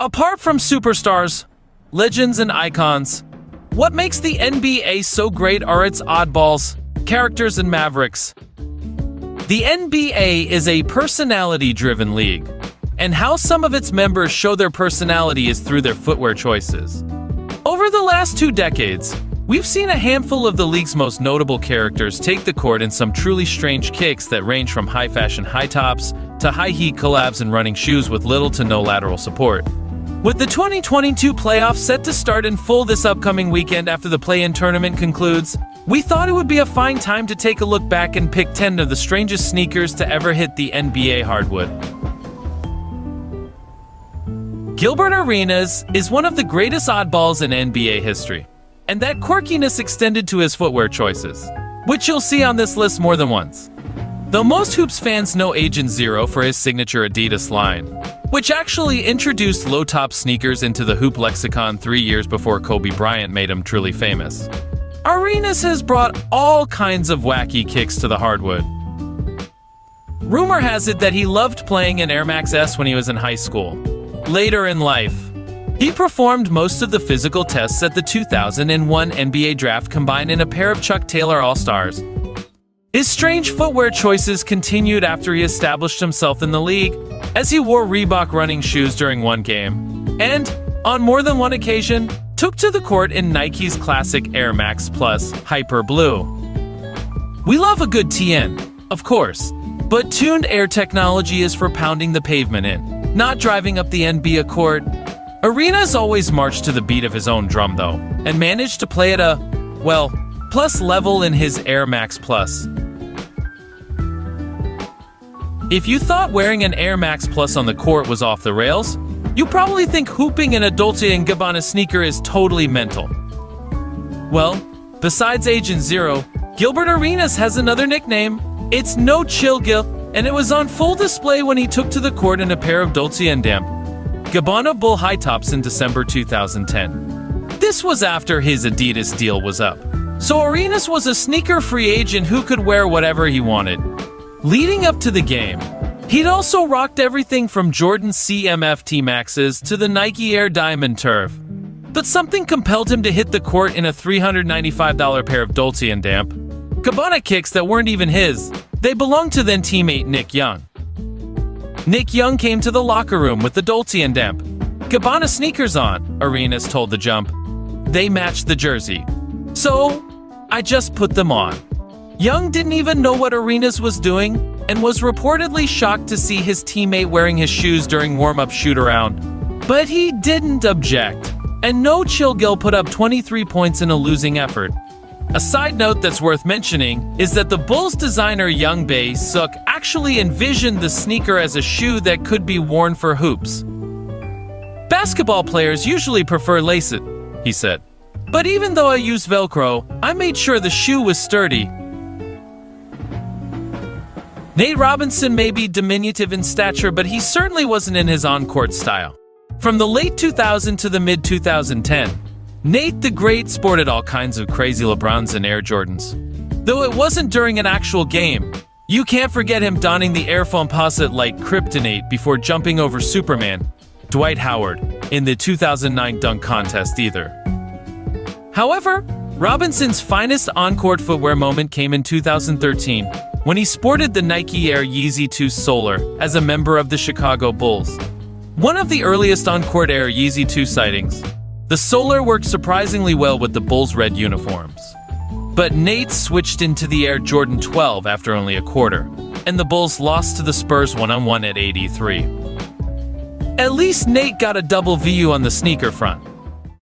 Apart from superstars, legends, and icons, what makes the NBA so great are its oddballs, characters, and mavericks. The NBA is a personality-driven league, and how some of its members show their personality is through their footwear choices. Over the last 2 decades, we've seen a handful of the league's most notable characters take the court in some truly strange kicks that range from high-fashion high tops to high-heat collabs and running shoes with little to no lateral support. With the 2022 playoffs set to start in full this upcoming weekend after the play-in tournament concludes, we thought it would be a fine time to take a look back and pick 10 of the strangest sneakers to ever hit the NBA hardwood. Gilbert Arenas is one of the greatest oddballs in NBA history, and that quirkiness extended to his footwear choices, which you'll see on this list more than once. Though most Hoops fans know Agent Zero for his signature Adidas line, which actually introduced low-top sneakers into the Hoop lexicon 3 years before Kobe Bryant made him truly famous, Arenas has brought all kinds of wacky kicks to the hardwood. Rumor has it that he loved playing in Air Max S when he was in high school. Later in life, he performed most of the physical tests at the 2001 NBA draft combined in a pair of Chuck Taylor All-Stars. His strange footwear choices continued after he established himself in the league, as he wore Reebok running shoes during one game, and, on more than one occasion, took to the court in Nike's classic Air Max Plus Hyper Blue. We love a good TN, of course, but tuned air technology is for pounding the pavement in, not driving up the NBA court. Arenas always marched to the beat of his own drum though, and managed to play at a, well, plus level in his Air Max Plus. If you thought wearing an Air Max Plus on the court was off the rails, you probably think hooping in a Dolce and Gabbana sneaker is totally mental. Well, besides Agent Zero, Gilbert Arenas has another nickname. It's No Chill Gil, and it was on full display when he took to the court in a pair of Dolce and Gabbana Bull high tops in December 2010. This was after his Adidas deal was up, so Arenas was a sneaker-free agent who could wear whatever he wanted. Leading up to the game, he'd also rocked everything from Jordan CMFT Maxes to the Nike Air Diamond Turf. But something compelled him to hit the court in a $395 pair of Dolce and Gabbana kicks that weren't even his. They belonged to then teammate Nick Young. Nick Young came to the locker room with the Dolce and Gabbana sneakers on, Arenas told The Jump. They matched the jersey. So, I just put them on. Young didn't even know what Arenas was doing, and was reportedly shocked to see his teammate wearing his shoes during warm-up shoot-around. But he didn't object, and No Chill Gil put up 23 points in a losing effort. A side note that's worth mentioning is that the Bulls designer Young Bae Suk actually envisioned the sneaker as a shoe that could be worn for hoops. Basketball players usually prefer lace it, he said. But even though I used Velcro, I made sure the shoe was sturdy. Nate Robinson may be diminutive in stature, but he certainly wasn't in his on-court style. From the late 2000 to the mid-2010, Nate the Great sported all kinds of crazy LeBrons and Air Jordans. Though it wasn't during an actual game, you can't forget him donning the Air Foamposite like kryptonite before jumping over Superman, Dwight Howard, in the 2009 dunk contest either. However, Robinson's finest on-court footwear moment came in 2013, when he sported the Nike Air Yeezy 2 Solar as a member of the Chicago Bulls. One of the earliest on-court Air Yeezy 2 sightings, the Solar worked surprisingly well with the Bulls' red uniforms. But Nate switched into the Air Jordan 12 after only a quarter, and the Bulls lost to the Spurs 1-on-1 at 83. At least Nate got a double VU on the sneaker front.